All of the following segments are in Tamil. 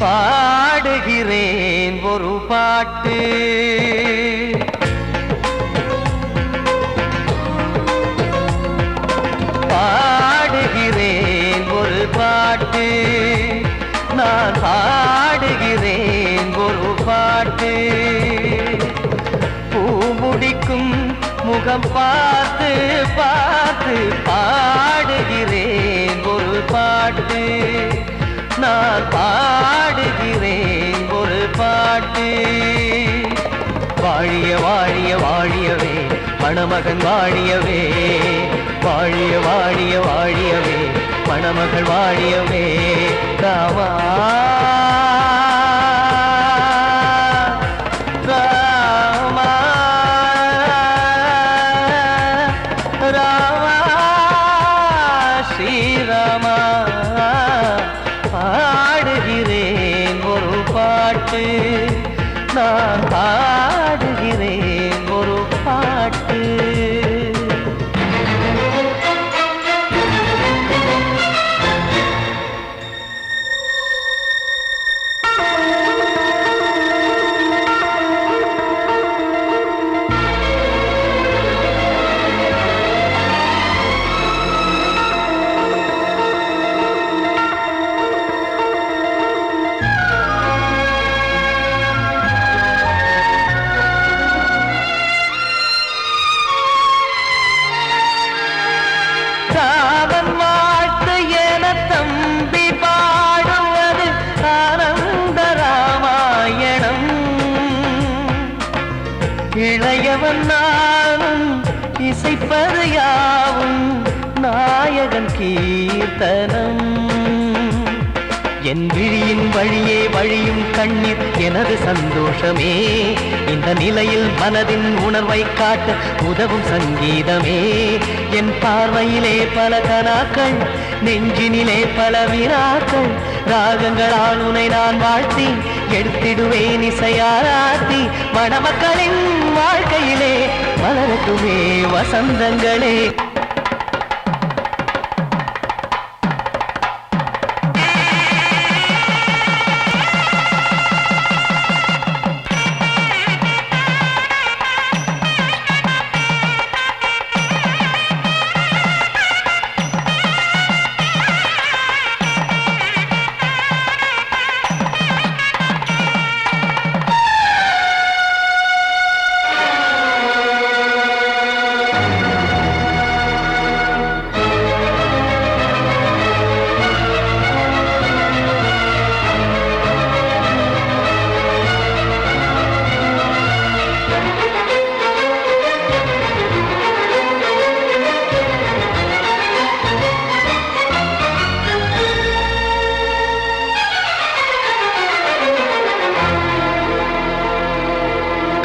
பாடுகிறேன் ஒரு பாட்டு, பாடுகிறேன் ஒரு பாட்டு, நான் பாடுகிறேன் ஒரு பாட்டு. பூ முடிக்கும் முகம் பார்த்து பார்த்து பாடுகிறேன் ஒரு பாட்டு, நான் பாடுகிறேன் ஒரு பாட்டு. வாழிய வாழிய வாழியவே மணமகன் வாழியவே, வாழிய வாழிய வாழியவே மணமகள் வாழியவே. ராமா ராமா ராமா ஸ்ரீராமா. பாடுகிறேன் ஒரு பாட்டு, நான் பாடுகிறேன் ஒரு பாட்டு. ராமன் வாழ்த்து என தம்பி பாடுவது ஆனந்த ராமாயணம். இளையவன் நானும் இசைப்பது யாவும் நாயகன் கீர்த்தனம். என் விழியின் வழியே வழியும் கண்ணீர் எனது சந்தோஷமே, இந்த நிலையில் மனதின் உணர்வை காட்ட உதவும் சங்கீதமே. என் பார்வையிலே பல கனாக்கள், நெஞ்சினிலே பல வினாக்கள், ராகங்களால் உனை நான் வாழ்த்தி எடுத்திடுவேன் இசையாராத்தி. மணமக்களின் வாழ்க்கையிலே மலரட்டுமே வசந்தங்களே.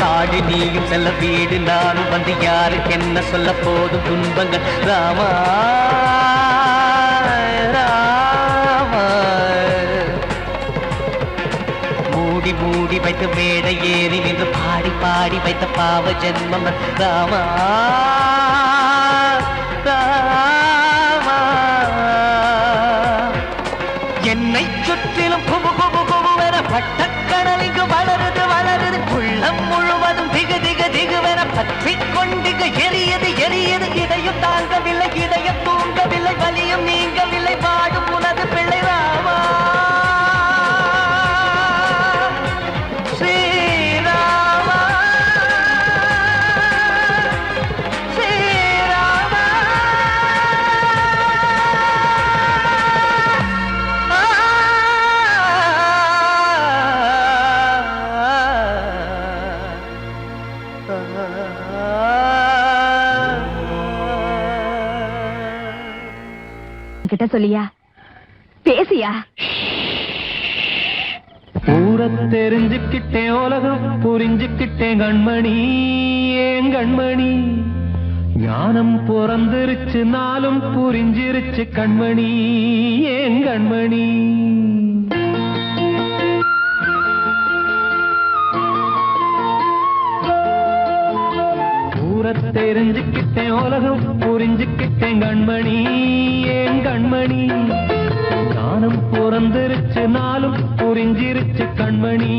காடு நீயும் செல்ல வீடு நானும் வந்து யாருக்கு என்ன சொல்ல போதும் துன்பங்கள். ராமா ராமா மூடி மூடி வைத்த மேடை ஏறி நின்று பாடி பாடி வைத்த பாவ ஜென்மம். ராமா ராமா என்னை சுற்றிலும் குபு குபு குபுவென பட்டக்கடல் இங்கு வளருது வளருது, உள்ளம் முழுவதும் திகு திகு திகுவென பற்றி கொண்டிகு எரியது எரியது. இதயம் தாங்கவில்லை இதயம் தூங்கவில்லை, வலியும் நீங்கவில்லை, பாடும் உனது பிள்ளை. ராமா ஸ்ரீராமா ஸ்ரீராமா. கிட்ட சொல்லியா பேசியா? ஊரை தெரிஞ்சுக்கிட்டேன் உலகம் புரிஞ்சுக்கிட்டேன் கண்மணி ஏன் கண்மணி. ஞானம் பிறந்திருச்சு நாளும் புரிஞ்சிருச்சு கண்மணி ஏன் கண்மணி. ஊரை தெரிஞ்சுக்கிட்டேன் உலகம் புரிஞ்சுக்கிட்டேன் கண்மணி ஏன் கண்மணி. ஞானம் பிறந்திருச்சு நாளும் புரி புரிஞ்சிருச்சு கண்மணி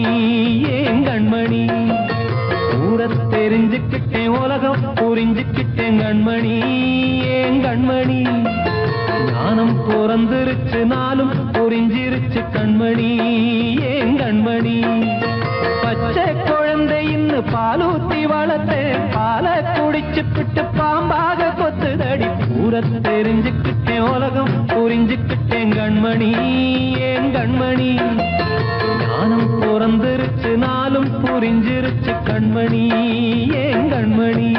ஏன் கண்மணி ஊர தெரிஞ்சுக்கிட்டேன் உலகம் புரிஞ்சுக்கிட்டேன் கண்மணி ஏன் கண்மணி ஞானம் பிறந்திருச்சு நாளும் புரிஞ்சிருச்சு கண்மணி ஏன் கண்மணி பச்சை குழந்தை இன்னும் பாலூத்தி வளர்த்தேன் பாலை குடிச்சுப்பிட்டு பாம்பாக கொத்துதடி ஊர தெரிஞ்சுக்கிட்டேன் உலகம் புரிஞ்சுக்கிட்டேன் கண்மணி ஏன் கண்மணி ஞானம் பிறந்திருச்சு நாளும் புரிஞ்சிருச்சு கண்மணி ஏன் கண்மணி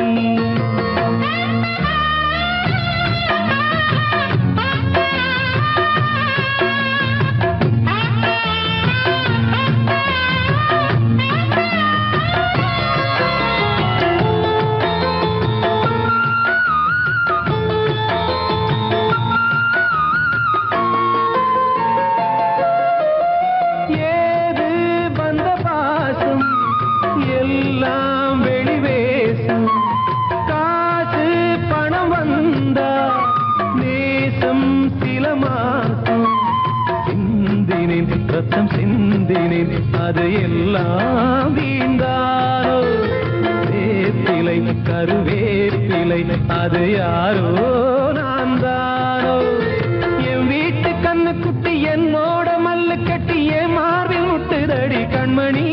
ரத்தம் சிந்தினேன் அது எல்லாம் வீந்தாரோ வேப்பிலை கருவேப்பிலை அது யாரோ நான் தானோ என் வீட்டு கண்ணு குட்டி என்னோட மல்லு கட்டி என் மார்பில் முட்டுதடி கண்மணி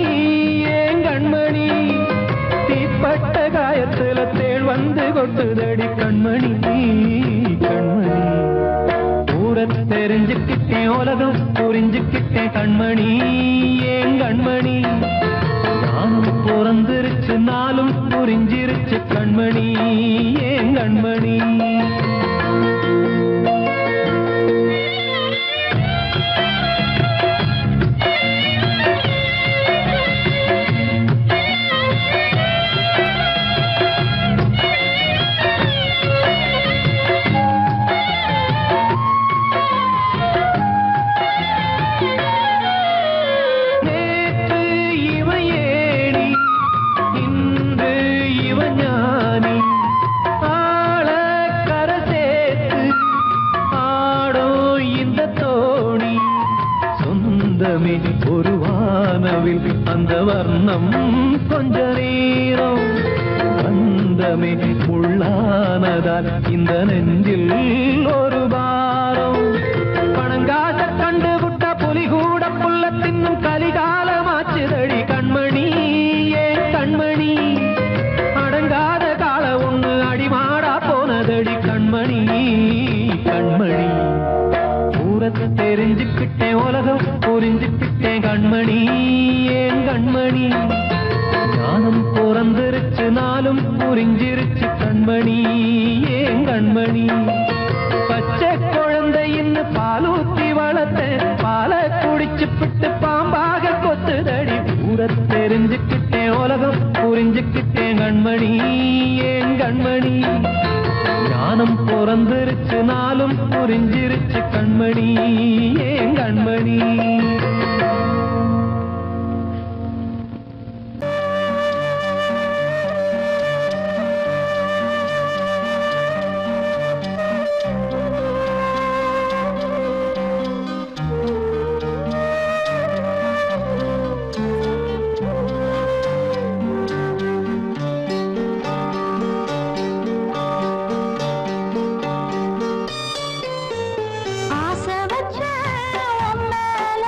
ஏன் கண்மணி தீப்பட்ட காயத்துல தேள் வந்து கொட்டுதடி கண்மணி கண்மணி தெரிஞ்சுக்கிட்டேன் உலகம் புரிஞ்சுக்கிட்டேன் கண்மணி ஏன் கண்மணி நானும் பிறந்திருச்சு நாளும் புரிஞ்சிருச்சு கண்மணி ஏன் கண்மணி ஒரு வானவில் அந்த வர்ணம் கொஞ்ச நேரம் வந்தமே உள்ளானதால் இந்த நெஞ்சில் ஒரு பாரம் பணங்காச கண்டு விட்ட புலி கூட புல்ல தின்னும் கலிகாலமாச்சுதடி கண்மணி ஏன் கண்மணி அடங்காத கால ஒண்ணு அடிமாடா போனதடி கண்மணி கண்மணி தெரிஞ்சுக்கிட்டேன் உலகம் புரிஞ்சுக்கிட்டேன் கண்மணி ஏன் கண்மணி ஞானம் பிறந்திருச்சு நாளும் புரிஞ்சிருச்சு கண்மணி ஏன் கண்மணி பச்சை குழந்தை இன்னும் பாலூத்தி வளர்த்தேன் பாலை குடிச்சுப்பிட்டு பாம்பாக கொத்துதடி ஊர தெரிஞ்சுக்கிட்டேன் உலகம் புரிஞ்சுக்கிட்டேன் கண்மணி ஏன் கண்மணி ஞானம் பிறந்திருச்சு நாளும் புரிஞ்சிருச்சு கண்மணி ஏன் கண்மணி ஆசை வச்ச உன் மேல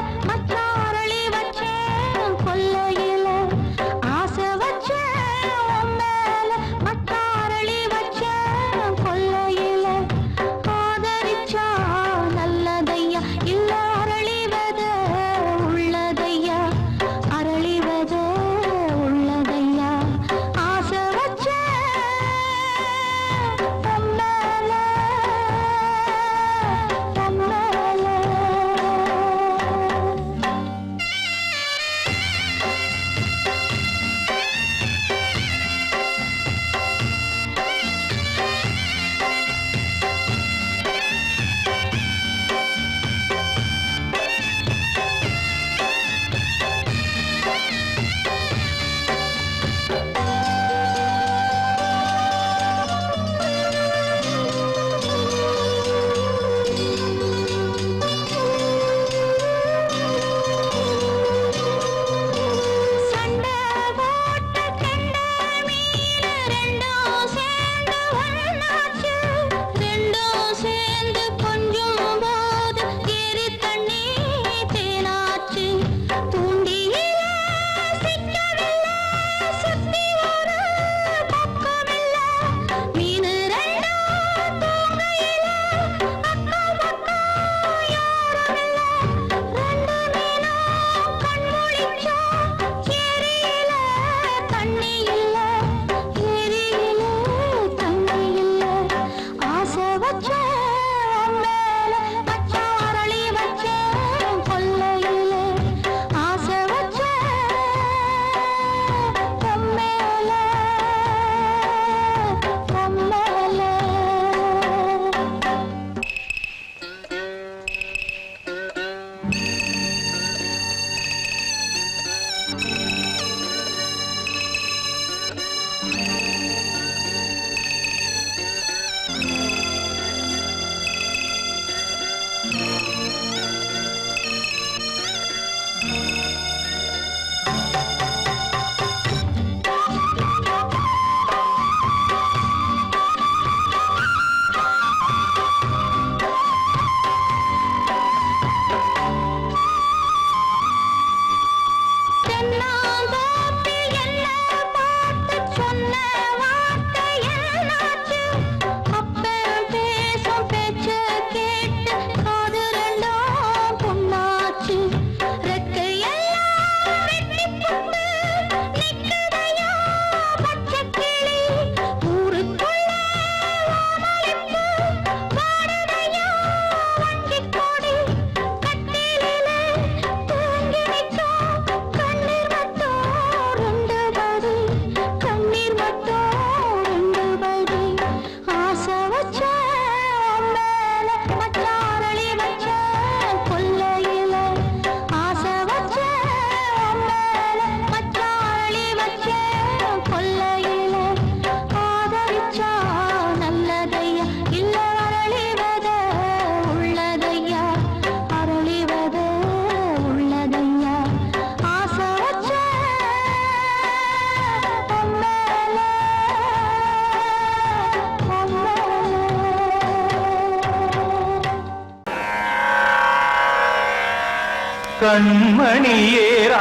கண்மணியேராத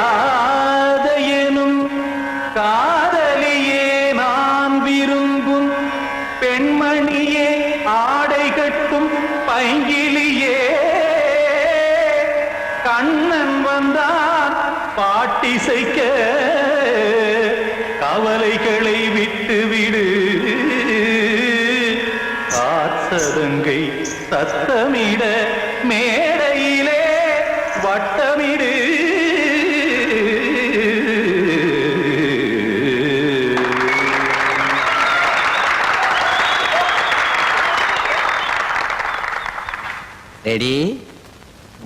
எனும் காதலியே நான் விரும்பும் பெண்மணியே ஆடை கட்டும் பைங்கிலியே கண்ணன் வந்தான் பாட்டிசைக்க கவலைகளை விட்டு விடு காத்ததங்கை சத்தமிட மேடையிலே வட்டமிடு ரெடி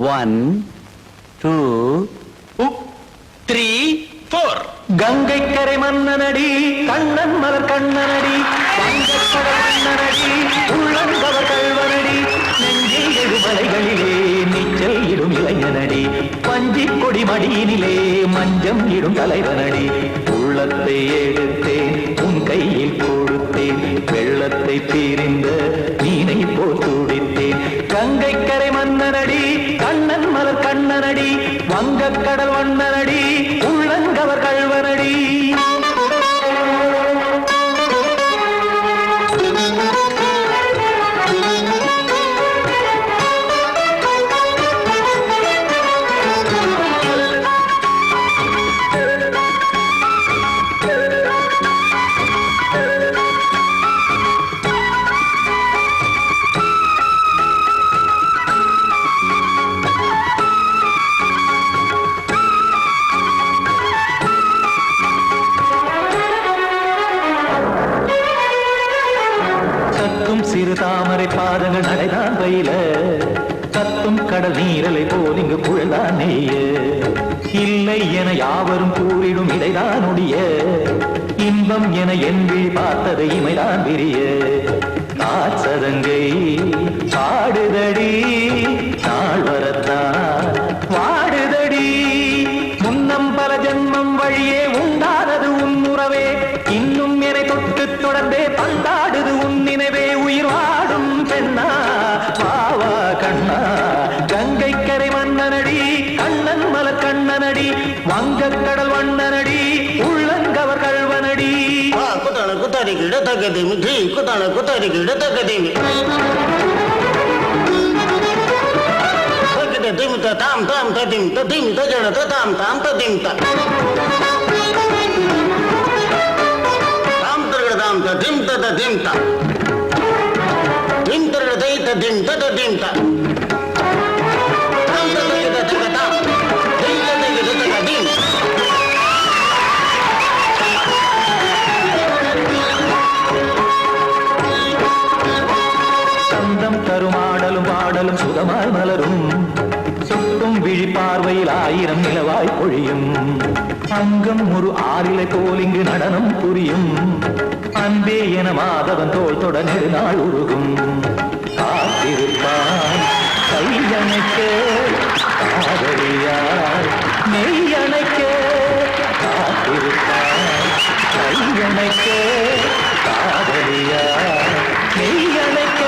1 2 3 4 கங்கை கரை மன்னனடி கண்ணன் மலர் கண்ணனடி வங்கக்கடல் மன்னனடி உள்ளங்கவர் கல்வனடி நெஞ்சில் எழுமலைகளிலே நீச்சல் இடும் இளைஞனடி பஞ்சி கொடி மடியினிலே மஞ்சம் இடும் தலைவனடி உள்ளத்தை எடுத்தேன் உன் கையில் கொடுத்தேன் வெள்ளத்தை தீரிந்த மீனை போல் துடித்தேன் கங்கை கரை மன்னனடி கண்ணன் மலர் கண்ணனடி வங்கக்கடல் வண்ணனடி உள்ளங்கவர் கல்வனடி சிறு தாமரை பாதங்கள் நடைதான் பயில கத்தும் கடல் நீரலை போல் இங்கு புழல்தான் நெய்ய இல்லை என யாவரும் கூறிடும் இடைதான் ஒடிய இன்பம் என என் விழி பார்த்தது இமைதான் விரிய காச்சதங்கை பாடுதடி நாள் வரத்தான் வாடுதடி முன்னம் பல ஜென்மம் வழியே உண்டானது உன் உறவே இன்னும் என்னை தொட்டு தொடர்ந்தே பந்தாடுது உன் நினைவே உயிர் வாடும் பெண்ணா பாவா கண்ணா கங்கை கரை மன்னனடி கண்ணன் மலர் கண்ணனடி வங்கக்கடல் வண்ணனடி உள்ளங்கவர் கல்வனடி குத்தான குத்தாரி கிட தக்கதேமி ஜி குத்தான குத்தாரி கிட தக்கதேமி திம் தாம் தாம் ததிம் ததிம் தஜட தாம் தாம் ததிம் தாம் தாம் ததிம் ததிம் தாம் திம் தரட தை ததிம் ததிம் தாம் தாம் ததிம் ததிம் தாம் திம் ததிம் ததிம் சந்தம் தருமாடலும் பாடலும் சுகமாய் மலரும் சுட்டும் விழி பார்வையில் ஆயிரம் நிலவாய் பொழியும் அங்கம் ஒரு ஆறிலை போல் இங்கு நடனம் புரியும் அன்பே என மாதவன் தோள் தொட நெடுநாள் உருகும் காத்திருப்பான் கையணைக்க காதலியார் மெய்யணைக்க காத்திருப்பான் கையணைக்க காதலியார் மெய்யணைக்க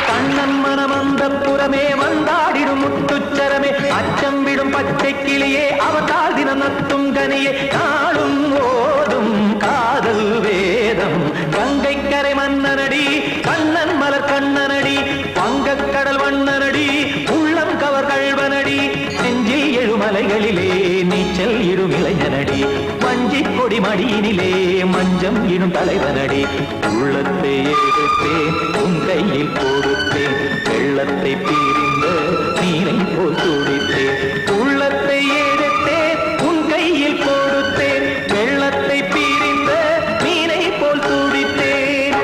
கண்ணன் மனமந்த புறமே வந்தாடிடும் முத்துச்சரமே அச்சம் விடும் பச்சை கிளியே அவதால் தினம் நத்தும் கனியே நாளும் ஓதும் காதல் வேதம் கங்கை கரை மன்னனடி கண்ணன் மலர் கண்ணனடி வங்கக்கடல் வண்ணனடி உள்ளம் கவர் கல்வனடி நெஞ்சில் எழுமலைகளிலே நீச்சல் இடும் இளைஞனடி வஞ்சி கொடி மடியினிலே மஞ்சம் இடும் தலைவனடி உள்ளத்தை எடுத்தேன் உன் கையில் கொடுத்தேன் வெள்ளத்தை பீரிந்த நீரை போல் துடித்தேன் உள்ளத்தை எடுத்தேன் உன் கையில் கொடுத்தேன் வெள்ளத்தை பீரிந்த நீரை போல் துடித்தேன்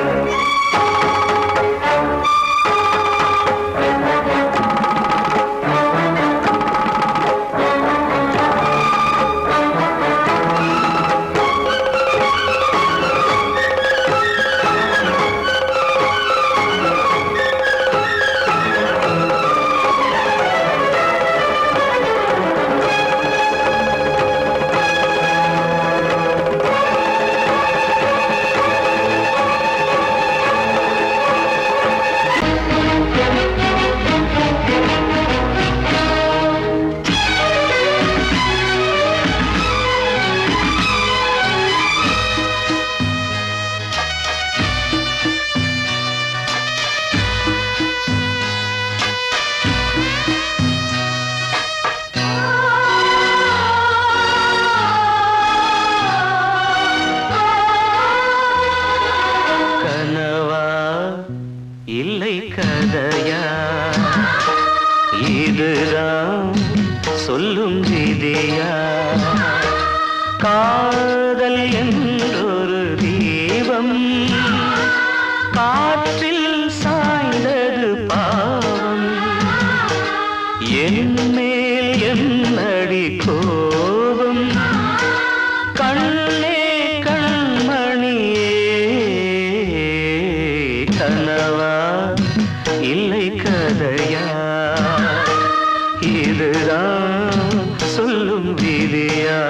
சொல்லும் விதியா காதல் என்றொரு தீபம் காற்றில் சாய்ந்தது பாவம் என் மேல் என்னடி கோபம் கண்ணே கண்மணியே கனவா இல்லை கதையா இதுதான் சொல்லும் விதியா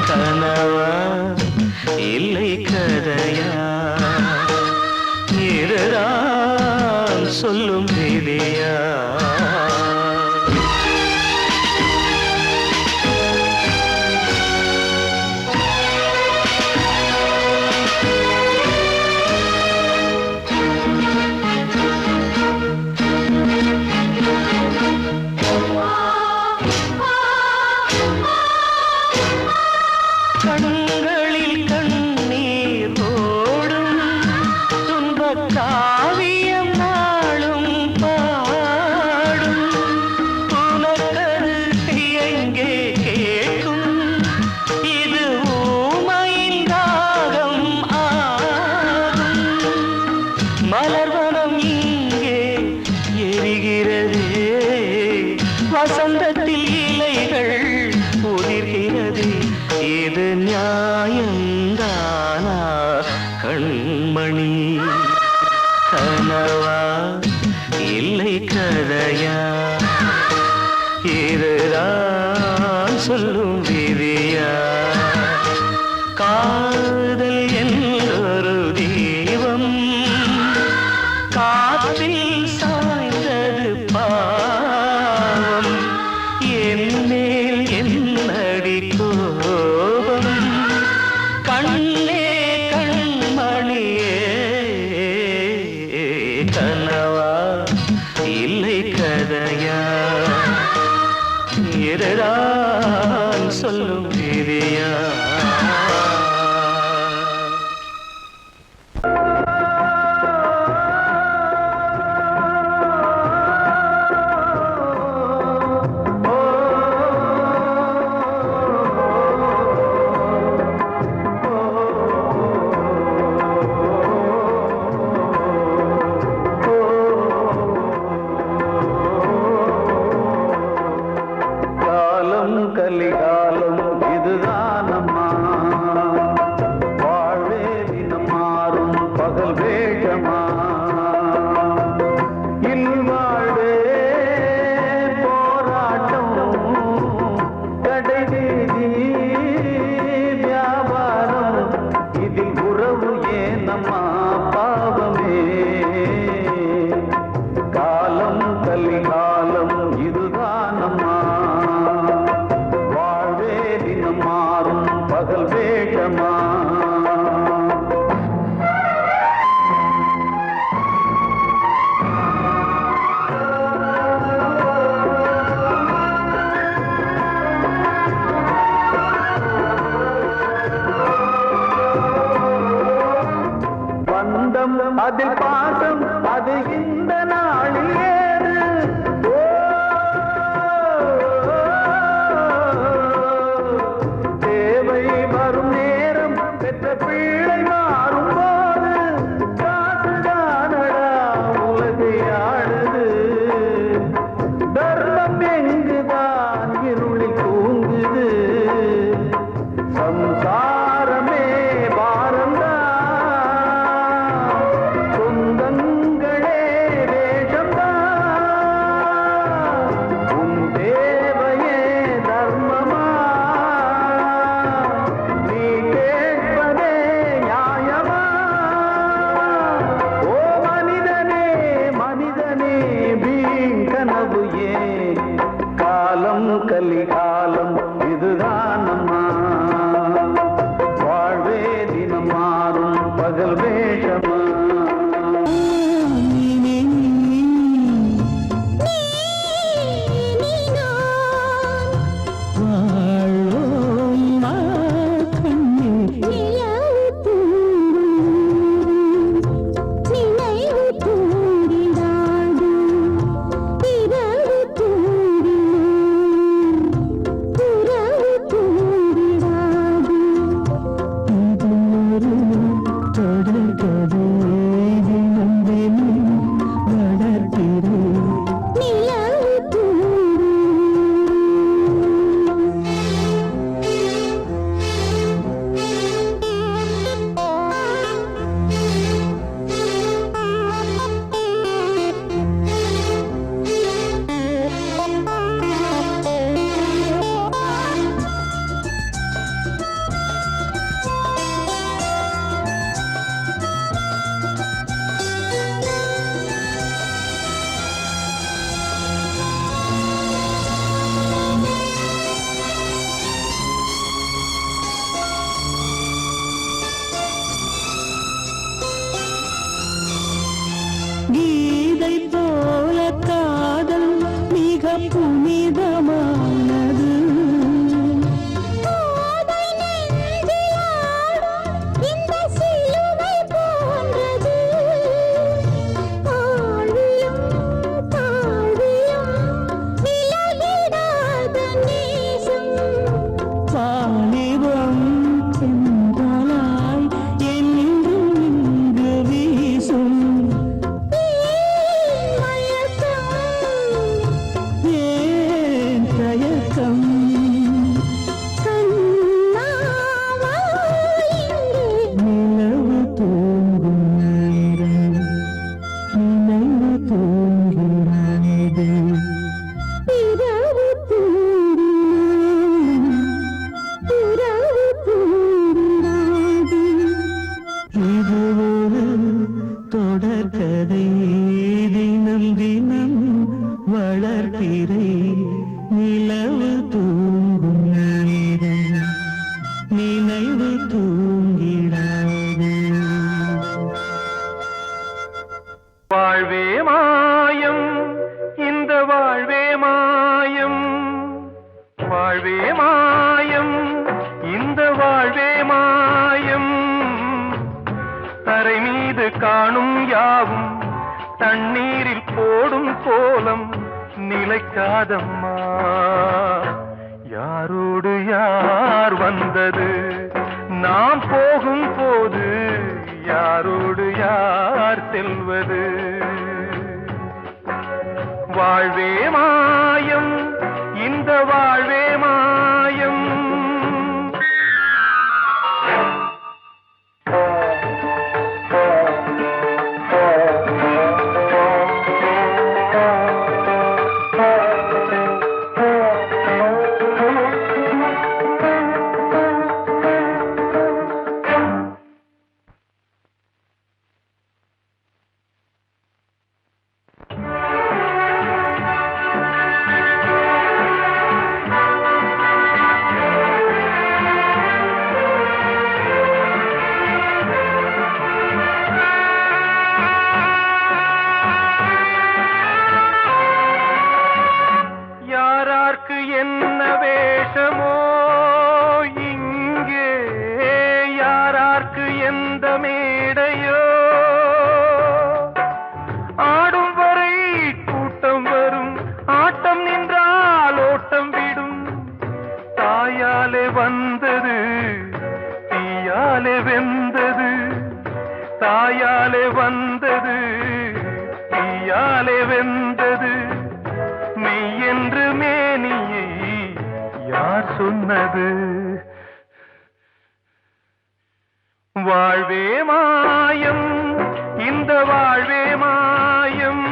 கனவா இல்லை கதையா இதுதான் சொல்லும் விதியா கண்களில் கண்ணீர் ஓடும் துன்பக் காவியம் நாளும் பாடும் உனக்கது எங்கே கேட்கும் இது ஊமையின் ராகம் ஆகும் மலர்வனம் இங்கே எரிகிறதே வசந்தத்தில் இலைகள் உதிர்கிறது இது நியாயந்தானா கண்மணி கனவா இல்லை கதையா இதுதான் சொல்லும் விதியா காதல் என்றொரு தீபம் காற்றில் சாய்ந்தது பாவம் என் மேல் என்னடி கோபம் கண்ணே கண்மணியே கனவா இல்லை கதையா இதுதான் சொல்லும் விதியா கலிகாலம் இதுதானம்மா வாழ்வே தினம் மாறும் பகல் வேகமா இல்வாழ்வே போராட்டம் கடை வீதி வியாபாரம் இதில் உறவு ஏனம்மா பாவமே காலம் கலிகாலம் இதுதானம்மா மாறும் பகல் வேகமா பந்தம் அதில் பாசம் அது இந்த நாளில் ஏறு வரும் நேரம் பெற்ற பிள்ளை மாறும் போது காசு கீதை போல காதல் மிக புனிதமானது. வாலிபம் சென்றாய் என்றும் இங்கு வீசும். ஏன் தயக்கம்? நிலவு தூங்கும் நேரம் நினைவு தூங்கிறது. இது ஒரு தொடர்கதை, தினம் தினம் வளர்பிறை நிலவு தூங்கும் நேரம் நினைவு தூங்கிடாது. வாழ்வே மாயம், இந்த வாழ்வே மாயம், வாழ்வே மாயம், இந்த வாழ்வே மாயம். தரை மீது காணும் யாவும் தண்ணீரில் போடும் கோலம் நிலைக்காதம்மா. யாரோடு யார் வந்தது நாம் போகும் போது, யாரோடு யார் செல்வது? வாழ்வே மாயம், இந்த வாழ்வே மாயம். என்ன வேஷமோ இங்கே, யாரார்க்கு எந்த மேடையோ, ஆடும் வரை கூட்டம் வரும், ஆட்டம் நின்றால் ஓட்டம் விடும். தாயாலே வந்தது தீயாலே வெந்தது, தாயாலே வந்தது தீயாலே வெந்தது. மெய் என்று மேனியை யார் சொன்னது? வாழ்வே மாயம், இந்த வாழ்வே மாயம்.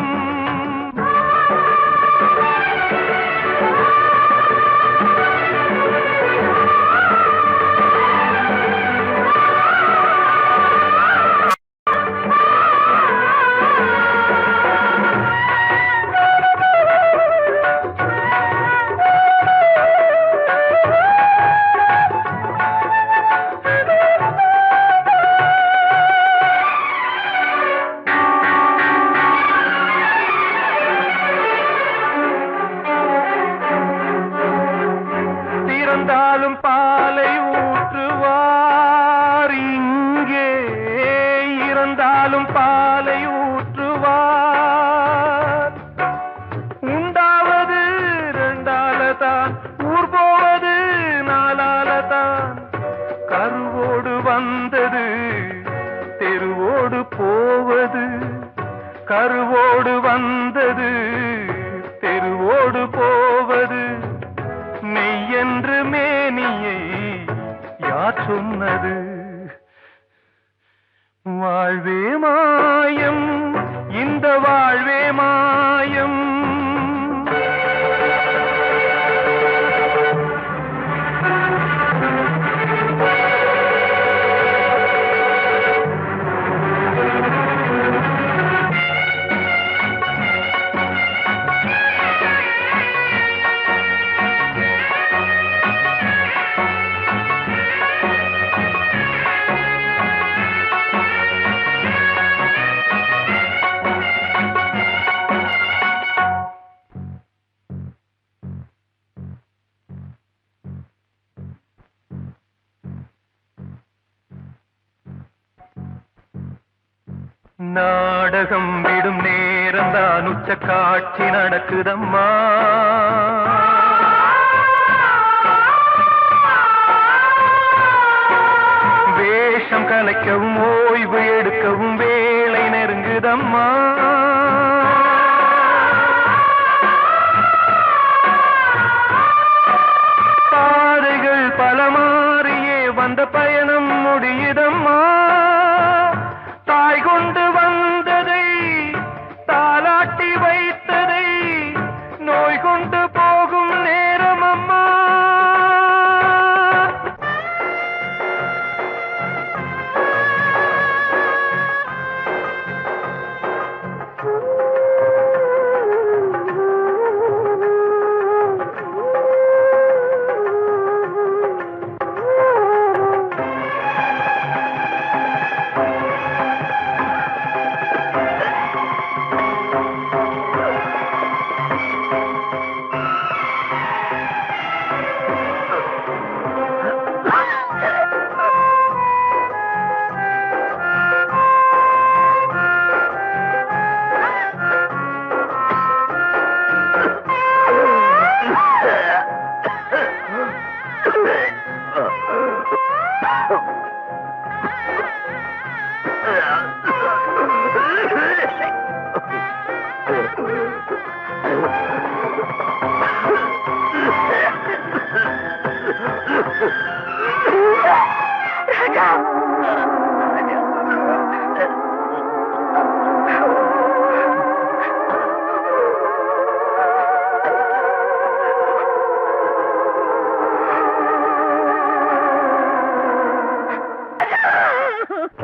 இறந்தாலும் பாலை ஊற்றுவார் இங்கே, இறந்தாலும் பாலை ஊற்றுவார். உண்டாவது ரெண்டாலதான், ஊர் போவது நாலாலதான். கருவோடு வந்தது தெருவோடு போவது, கருவோடு வந்தது தெருவோடு போவது. மெய் என்று மேனியை யார் சொன்னது? வாழ்வே மாயம், இந்த வாழ்வே மாயம். நாடகம் விடும் நேரம்தான் உச்ச காட்சி நடக்குதம்மா. வேஷம் கலைக்கவும் ஓய்வு எடுக்கவும் வேலை நெருங்குதம்மா. பாதைகள் பல மாறியே வந்த பயணம் முடியுதம்மா. தாய் கொண்டு வந்ததை தாலாட்டி வைத்ததை நோய் கொண்டு போகும் நேரம் அம்மா.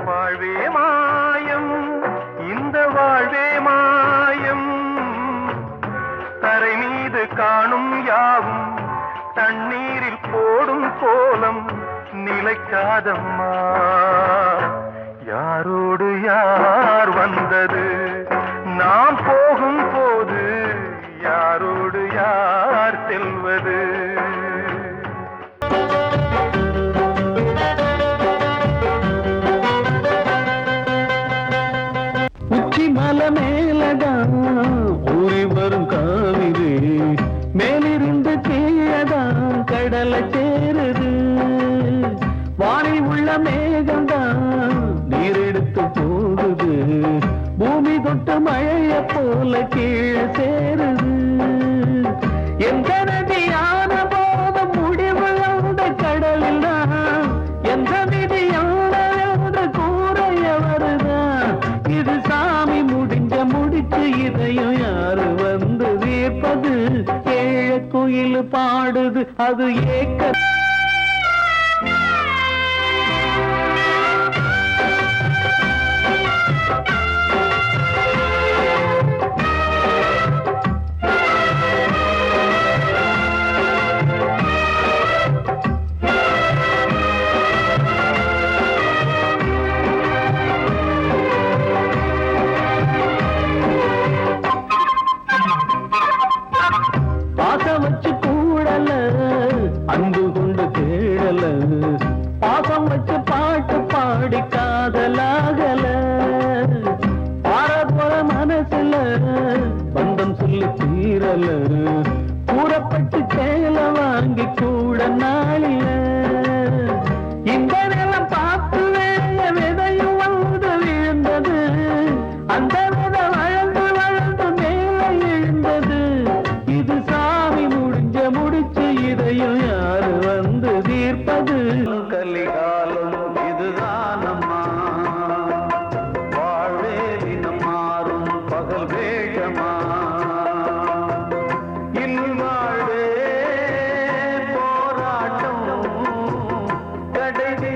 வாழ்வே மாயம், இந்த வாழ்வே மாயம், தரை மீது காணும் யாவும் தண்ணீரில் போடும் கோலம் நிலைக்காதம்மா. யாரோடு யார் வந்தது நாம் போகும் போது, யாரோடு யார் செல்வது? உச்சி மலை மேலதான் ஊறி வரும் காவிரி, மேலிருந்து கீழதான் கடலை சேருது. வானில் உள்ள மேகம்தான் நீரெடுத்து போகுது, பூமி தொட்டு மழைய போல கீழே சேருது. எந்த நதியான போதும் முடிவு அந்த கடலில் தான், எந்த விதியான என்று கூறைய வருதான். இது சாமி முடிஞ்ச முடிச்சு, இதையும் யாரு வந்து தீர்ப்பது? ஏழ குயில் பாடுது அது ஏக்க. பாசம் வச்சு கூடல, அன்பு கொண்டு தேடல, பாசம் வச்சு பாட்டு பாடி காதலாகல. பார போற மனசுல பந்தம் சொல்லி தீரல, கூறப்பட்டு சேல வாங்கி கூட நாளில. இந்த நிலம் பார்த்து வேங்க விதையும் வந்து விழுந்தது, அந்த விதை வளர்ந்து வளர்ந்து மேலே எழுந்தது. இது சாமி முடிஞ்ச முடிச்சு, இதையும் யாரு வந்து தீர்ப்பது? கலிகாலம் இதுதானம்மா, வாழ்வே தினம் மாறும் பகல் வேகமா. இல்வாழ்வே போராட்டம், கடைசி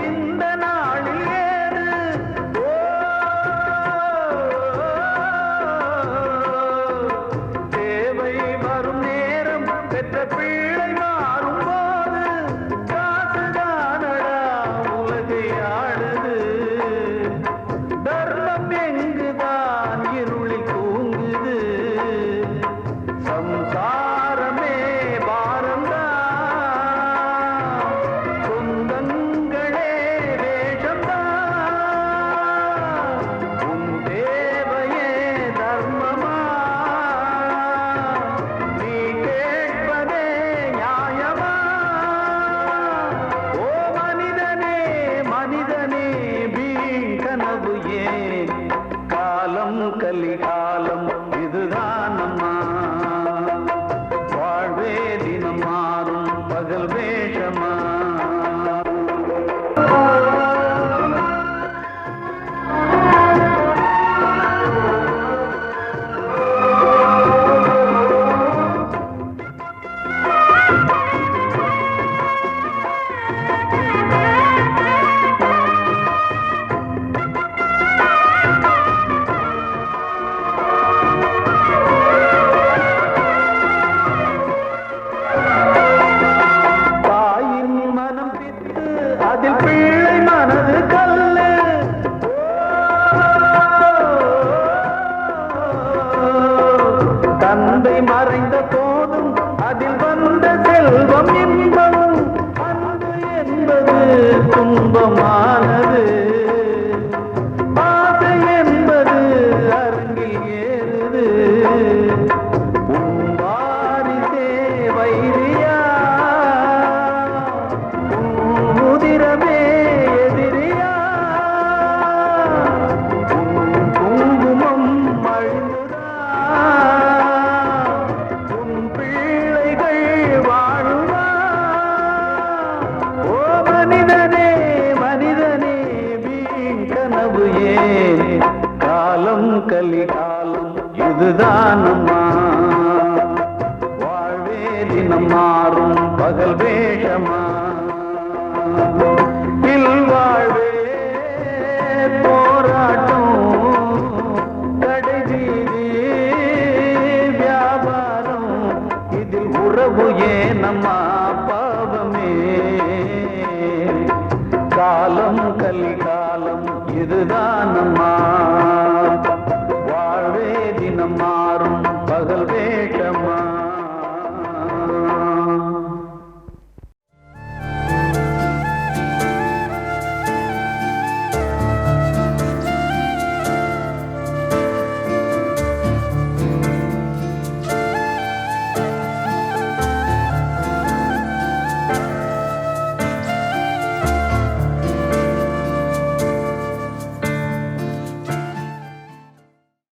இந்த நாளில் ஏது தேவை வரும் நேரம் பெற்ற பிள்ளை மாறும் போது காசுதானடா உலகை ஆடுது தர்மம் எங்குதான் இருளில் தூங்குது சம்சாரமே பாரம்தான் சொந்தங்களே வேஷம்தான் உன் தேவையே தர்மமா நீ கேட்பதே நியாயமா ஓ மனிதனே மனிதனே வீண் கனவு ஏன் காலம் கலிகாலம் இதுதான் அம்மா வாழ்வே தினம் மாறும் பகல் வேஷமா தாயின் மனம் பித்து அதில் பிள்ளை மனது கல்லு தந்தை மறைந்த போதும் அதில் வந்த செல்வம் இன்பம் அன்பு என்பது துன்பமானது ஆசை என்பது அரங்கில் ஏறுது உன் வாரிசே வைரியா உன் உதிரமே எதிரியா உன் குங்குமம் அழிந்துதா உன் பிள்ளைகள் வாழுமா ஓ மனிதனே மனிதனே வீண் கனவு ஏன் காலம் கலிகாலம் இதுதான் அம்மா வாழ்வே தினம் மாறும் பகல் வேஷமா இல்வாழ்வே போராட்டம் கடைவீதி வியாபாரம் இதில் உறவு ஏனம்மா பாவமே காலம் கலிகாலம் இதுதான் அம்மா வாழ்வே தினம் மாறும் பகல் வேஷமா